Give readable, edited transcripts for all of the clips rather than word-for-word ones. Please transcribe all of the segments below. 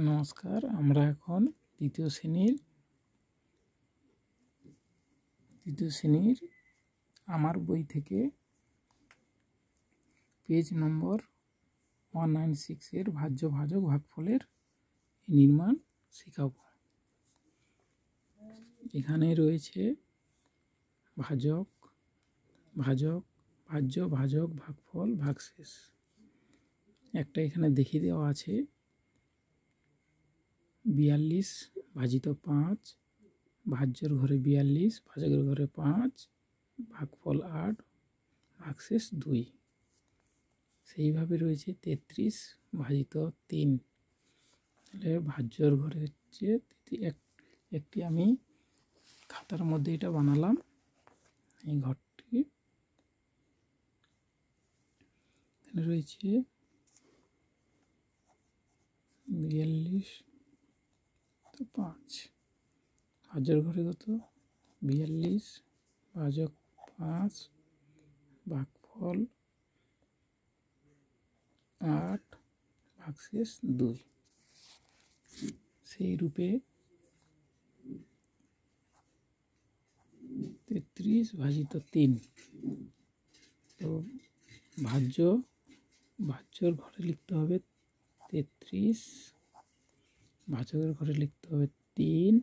নমস্কার, আমরা এখন দ্বিতীয় শ্রেণীর আমার বই থেকে পেজ নম্বর 196 এর ভাজ্য ভাজক ভাগফলের নির্মাণ শেখাব। এখানে রয়েছে ভাজক, ভাজক, ভাজ্য, ভাজক, ভাগফল, ভাগশেষ। একটা এখানে দেখিয়ে দেওয়া আছে 42 ভাজিত 5, ভাজ্যর ঘরে 42, ভাজকের ঘরে 5, ভাগফল 8, ভাগশেষ 2। সেইভাবে রয়েছে 33 ভাজিত 3, তাহলে ভাজ্যর ঘরে হচ্ছে একটি আমি খাতার মধ্যে এটা বানালাম। এই ঘরটি এখানে রয়েছে 42 তো 5, ভাজ্যের ঘরে কত 42, ভাজক 5, ভাগফল 8, ভাগশেষ 2। সেই রূপে 33 ভাজিত 3, তো ভাজ্যর ঘরে লিখতে হবে 33, ভাজকের ঘরে লিখতে হবে 3,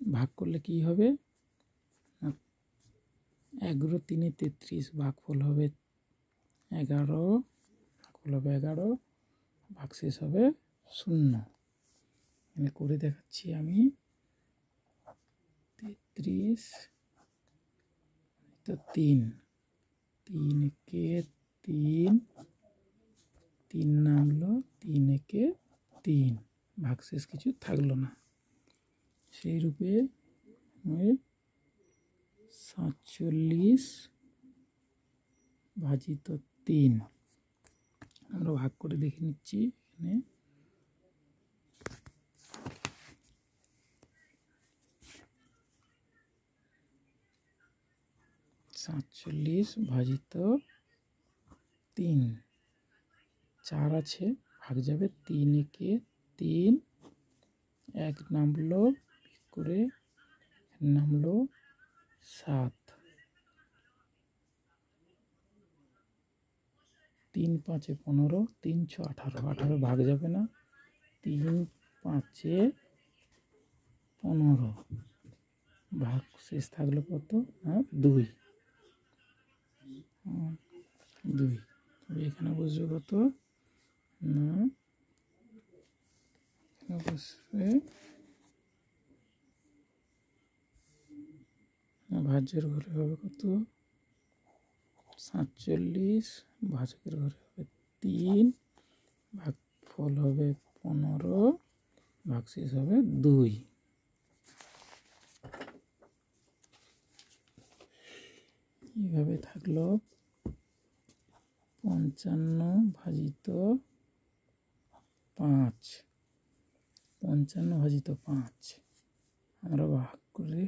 ভাগ করলে কি হবে 11 3 33, ভাগফল হবে 11, ভাগফল হবে 11, ভাগশেষ হবে 0। এখানে করে দেখাচ্ছি আমি 33 তো 3, 3 একে 3, 3 নামলো, 3 একে 3, ভাগশেষ কিছু থাকলো না। সেই রূপে 47 ভাজিত 3 আমরা ভাগ করে দেখে নিচ্ছি। এখানে 47 ভাজিত 3, 4 আছে, ভাগ যাবে 3 একে 3, 1 নামলো করে নামলো 7, 3 5 15, 3 6 18, 18 ভাগ যাবে না, 3 5 15, ভাগ শেষ থাকলো কত না 2, 2। এখানে বসবে কত না, বসবে ভাজ্যের ঘরে হবে কত 47, ভাজকের ঘরে হবে 3, ভাগফল হবে 15, ভাগশেষ হবে 2। এইভাবে থাকলো 55 ভাজিত 5, 55 ভাজিত 5 আমরা ভাগ করে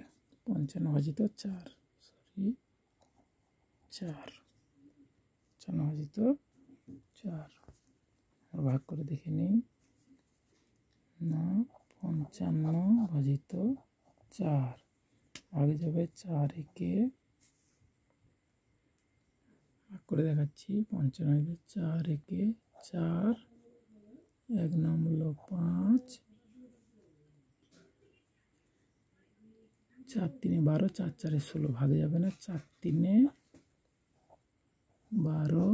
55 ভাজিত 4, 4, 55 ভাজিত 4 আমরা ভাগ করে দেখে নিই না, 55 ভাজিত 4 ভাগ যাবে 4 একে, ভাগ করে দেখাচ্ছি 55 4 একে 4, 1 নামলো 5, 4 3 12, 4 4 16, ভাগে যাবে না, 4 3 12,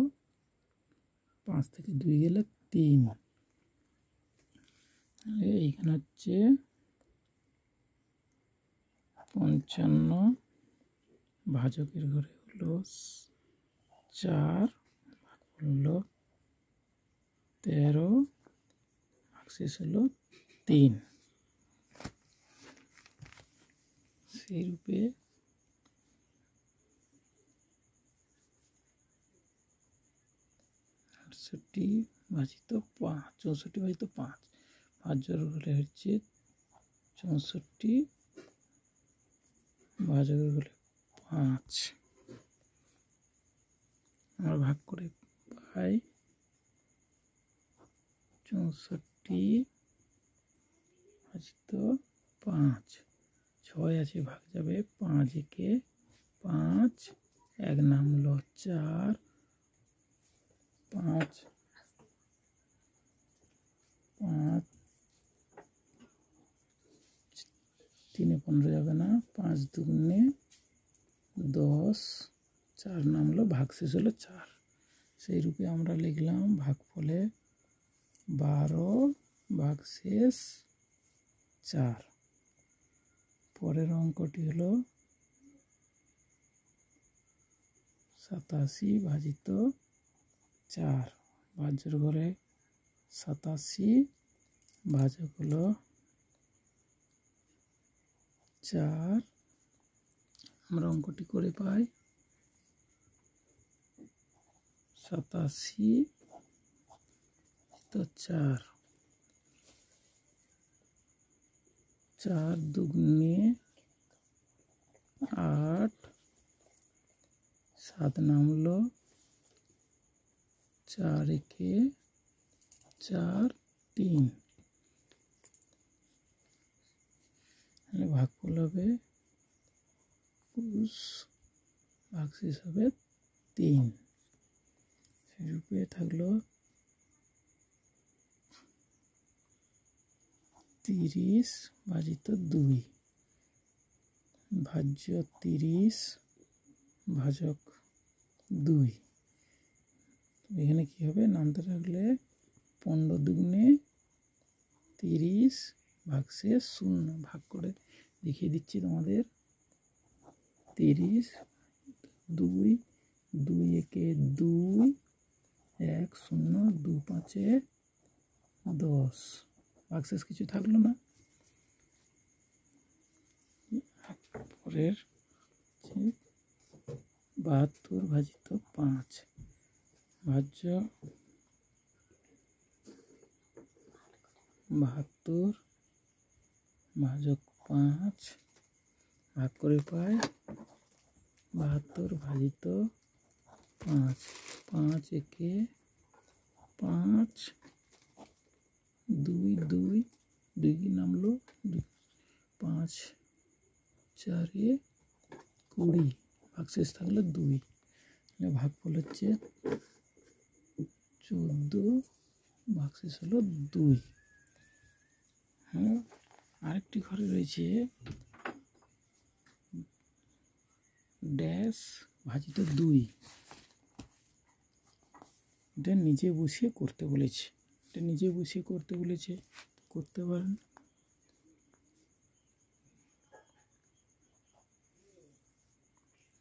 5 থেকে 2 গেলে 3। এইখানে হচ্ছে 55, ভাজকের ঘরে হলো 4, ভাগফল হলো 13, ভাগশেষ হলো 3। সেই রূপে 68 ভাজিত 5, 64 ভাজিত 5, ভাজ্যর ঘরে হচ্ছে 64, ভাজকের ঘরে 5, আমরা ভাগ করে পাই 64 ভাজিত 5, 6 আছে ভাগ যাবে 5 একে 5, 1 নামলো 4, 5 5 3 15 যাবে না, 5 দুগুণে 10, 4 নামলো, ভাগশেষ হলো 4। সেই রূপে আমরা লিখলাম ভাগফলে 12 ভাগশেষ 4। পরের অঙ্কটি হলো 87 ভাজিত 4, ভাজ্যের ঘরে 87, ভাজক হলো 4। আমরা অঙ্কটি করে পাই 87 তো 4, 4 দুগুণে 8, 7 নামলো, 4 একে 4, 3, তাহলে ভাগফল হবে 20, ভাগশেষ হবে 3। সেরূপে থাকলো 30 ভাজিত 2, ভাজ্য 30 ভাজক 2। এখানে কি হবে, নামতে রাখলে 15 দুগুণে 30 ভাগশেষ 0, ভাগ করে দেখিয়ে দিচ্ছি তোমাদের। 30 2, 2 একে 2, 1 0, 2 5 10, ভাগশেষ কিছু থাকলো না। পরের 72 ভাজিত 5, ভাজ্য 72 ভাজক 5, ভাগ করে পাই 72 ভাজিত 5, 5 একে 5, 2 2, 2 কি নামলো 5 4 20, ভাগশেষ থাকলো 2, ভাগফল হচ্ছে 14, ভাগশেষ হলো 2। হ্যাঁ, আরেকটি ঘরে রয়েছে ড্যাশ ভাজিত 2, এটা নিজে বসিয়ে করতে বলেছে, করতে পারেন।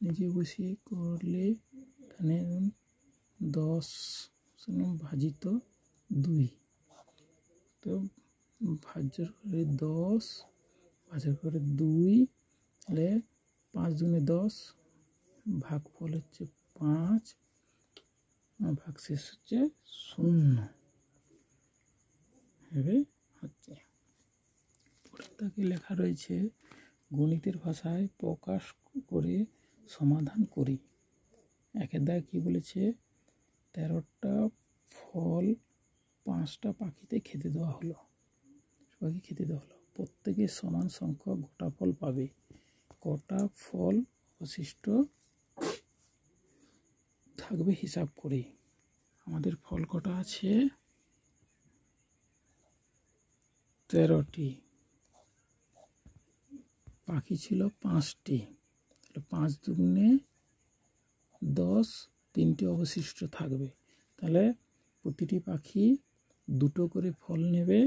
নিজে বসিয়ে করলে এখানে 10 ভাজিত 2, তো ভাজ্যের ঘরে 10, ভাজের ঘরে 2, তাহলে 5 দুগুণে 10, ভাগফল হচ্ছে 5, ভাগশেষ হচ্ছে 0 এভাবে হচ্ছে। পরেরটাকে লেখা রয়েছে গণিতের ভাষায় প্রকাশ করে সমাধান করি। একের দাগে কী বলেছে, 13টা ফল 5টা পাখিতে খেতে দেওয়া হলো, সবাইকে খেতে দেওয়া হলো, প্রত্যেকে সমান সংখ্যক গোটা ফল পাবে, কটা ফল অবশিষ্ট থাকবে হিসাব করি। আমাদের ফল কটা আছে 13টি, পাখি ছিল 5টি, তাহলে 5 দুগুণে 10, 3টি অবশিষ্ট থাকবে, তাহলে প্রতিটি পাখি 2টো করে ফল নেবে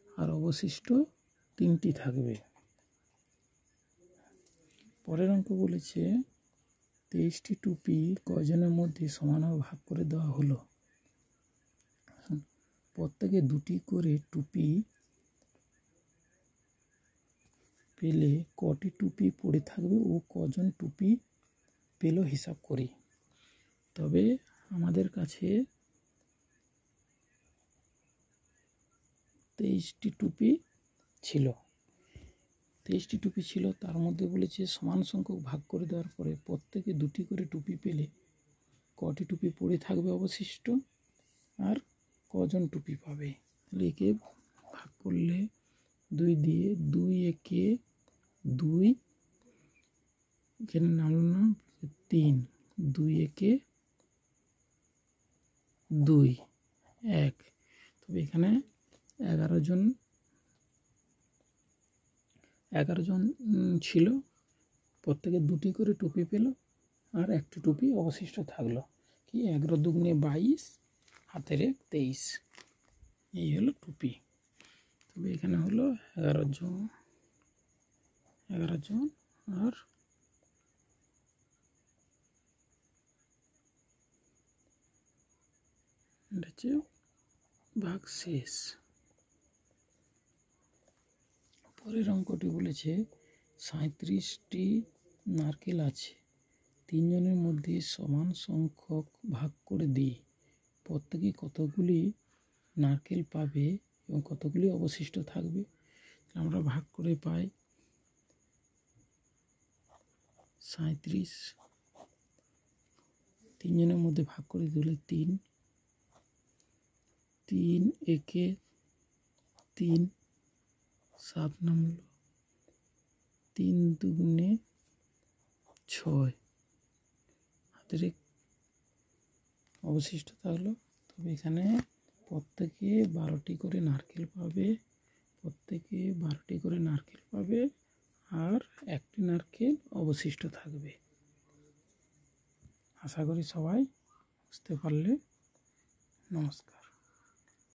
আর অবশিষ্ট 3টি থাকবে। পরের অঙ্ক বলেছে 23টি টুপি কয়জনের মধ্যে সমানভাবে ভাগ করে দেওয়া হলো, প্রত্যেকে 2টি করে টুপি পেলে কটি টুপি পড়ে থাকবে ও কজন টুপি পেল হিসাব করি। তবে আমাদের কাছে 23টি টুপি ছিল, তার মধ্যে বলেছে সমান সংখ্যক ভাগ করে দেওয়ার পরে প্রত্যেকে 2টি করে টুপি পেলে কটি টুপি পড়ে থাকবে অবশিষ্ট আর কজন টুপি পাবে। একে ভাগ করলে 2 দিয়ে 2 একে 2, এখানে নামলো না 3, 2 একে 2, 1। তবে এখানে 11 জন ছিল, প্রত্যেকে 2টি করে টুপি পেল, আর একটি টুপি অবশিষ্ট থাকলো। কি 11 দুগুণে 22, হাতের 1 23, এই হলো টুপি। তবে এখানে হলো 11 জন আর এটা হচ্ছে ভাগ শেষ। পরের অঙ্কটি বলেছে 37টি নারকেল আছে, 3 জনের মধ্যে সমান সংখ্যক ভাগ করে দিই, প্রত্যেকে কতগুলি নারকেল পাবে এবং কতগুলি অবশিষ্ট থাকবে। আমরা ভাগ করে পাই 37, 3 জনের মধ্যে ভাগ করে দিলে 3, 3 একে 3, 7 নামলো, 3 দুগুণে 6, হাতের 1 অবশিষ্ট থাকলো। তবে এখানে প্রত্যেকে 12টি করে নারকেল পাবে, আর একটি নারকেল অবশিষ্ট থাকবে। আশা করি সবাই বুঝতে পারলে। নমস্কার।